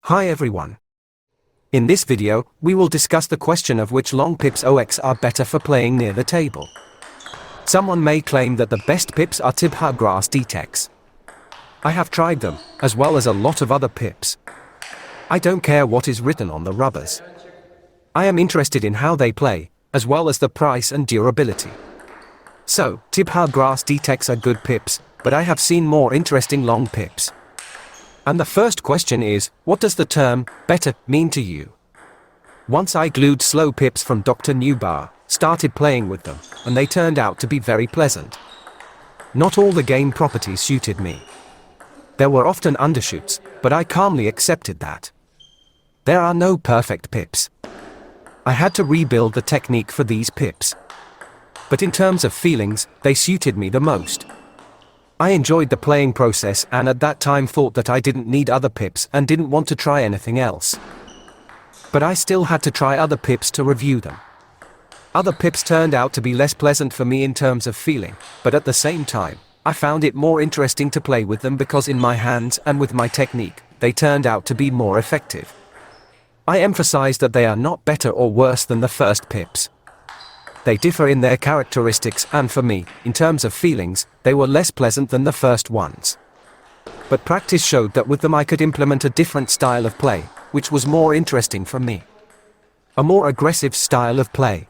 Hi everyone. In this video, we will discuss the question of which long pips OX are better for playing near the table. Someone may claim that the best pips are Tibha Grass DTEX. I have tried them, as well as a lot of other pips. I don't care what is written on the rubbers. I am interested in how they play, as well as the price and durability. So, Tibha Grass DTEX are good pips, but I have seen more interesting long pips. And the first question is, what does the term, better, mean to you? Once I glued slow pips from Dr. Newbar, started playing with them, and they turned out to be very pleasant. Not all the game properties suited me. There were often undershoots, but I calmly accepted that. There are no perfect pips. I had to rebuild the technique for these pips. But in terms of feelings, they suited me the most. I enjoyed the playing process and at that time thought that I didn't need other pips and didn't want to try anything else. But I still had to try other pips to review them. Other pips turned out to be less pleasant for me in terms of feeling, but at the same time, I found it more interesting to play with them because in my hands and with my technique, they turned out to be more effective. I emphasize that they are not better or worse than the first pips. They differ in their characteristics and for me, in terms of feelings, they were less pleasant than the first ones. But practice showed that with them I could implement a different style of play, which was more interesting for me. A more aggressive style of play.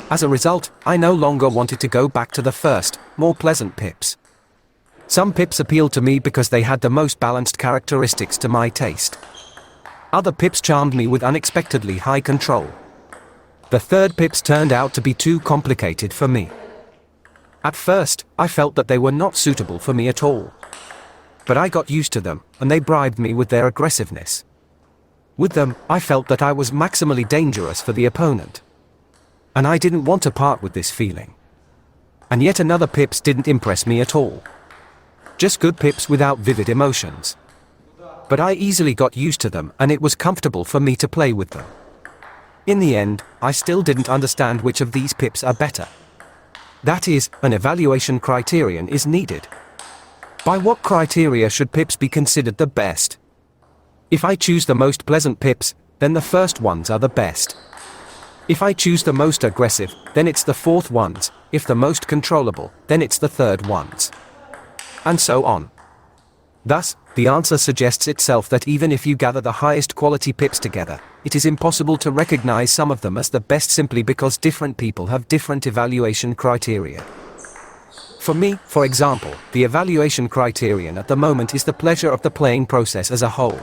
As a result, I no longer wanted to go back to the first, more pleasant pips. Some pips appealed to me because they had the most balanced characteristics to my taste. Other pips charmed me with unexpectedly high control. The third pips turned out to be too complicated for me. At first, I felt that they were not suitable for me at all. But I got used to them, and they bribed me with their aggressiveness. With them, I felt that I was maximally dangerous for the opponent. And I didn't want to part with this feeling. And yet another pips didn't impress me at all. Just good pips without vivid emotions. But I easily got used to them and it was comfortable for me to play with them. In the end, I still didn't understand which of these pips are better. That is, an evaluation criterion is needed. By what criteria should pips be considered the best? If I choose the most pleasant pips, then the first ones are the best. If I choose the most aggressive, then it's the fourth ones. If the most controllable, then it's the third ones. And so on. Thus, the answer suggests itself that even if you gather the highest quality pips together, it is impossible to recognize some of them as the best simply because different people have different evaluation criteria. For me, for example, the evaluation criterion at the moment is the pleasure of the playing process as a whole.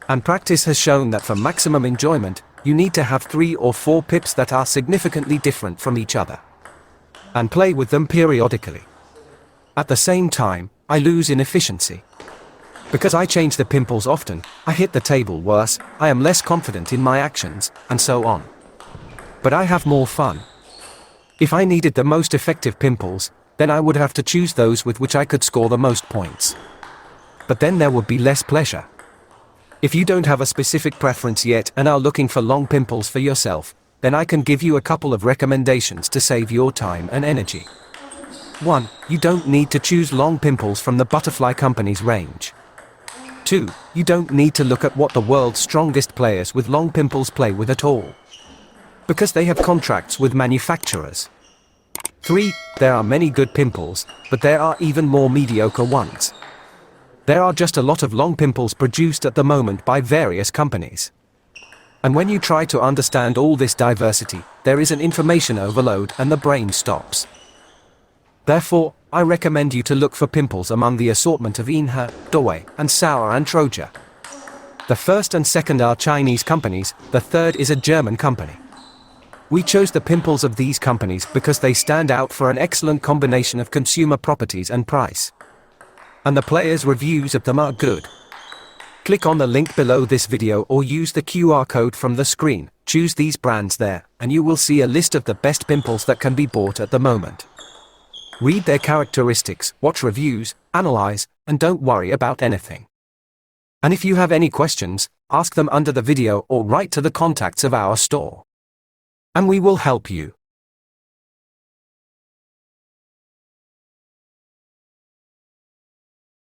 And practice has shown that for maximum enjoyment, you need to have 3 or 4 pips that are significantly different from each other. And play with them periodically. At the same time, I lose in efficiency. Because I change the pimples often, I hit the table worse, I am less confident in my actions, and so on. But I have more fun. If I needed the most effective pimples, then I would have to choose those with which I could score the most points. But then there would be less pleasure. If you don't have a specific preference yet and are looking for long pimples for yourself, then I can give you a couple of recommendations to save your time and energy. 1. You don't need to choose long pimples from the Butterfly Company's range. 2. You don't need to look at what the world's strongest players with long pimples play with at all. Because they have contracts with manufacturers. 3. There are many good pimples, but there are even more mediocre ones. There are just a lot of long pimples produced at the moment by various companies. And when you try to understand all this diversity, there is an information overload and the brain stops. Therefore, I recommend you to look for pimples among the assortment of Inha, Doi, and Sauer and Troja. The first and second are Chinese companies, the third is a German company. We chose the pimples of these companies because they stand out for an excellent combination of consumer properties and price. And the players' reviews of them are good. Click on the link below this video or use the QR code from the screen, choose these brands there, and you will see a list of the best pimples that can be bought at the moment. Read their characteristics, watch reviews, analyze, and don't worry about anything. And if you have any questions, ask them under the video or write to the contacts of our store. And we will help you.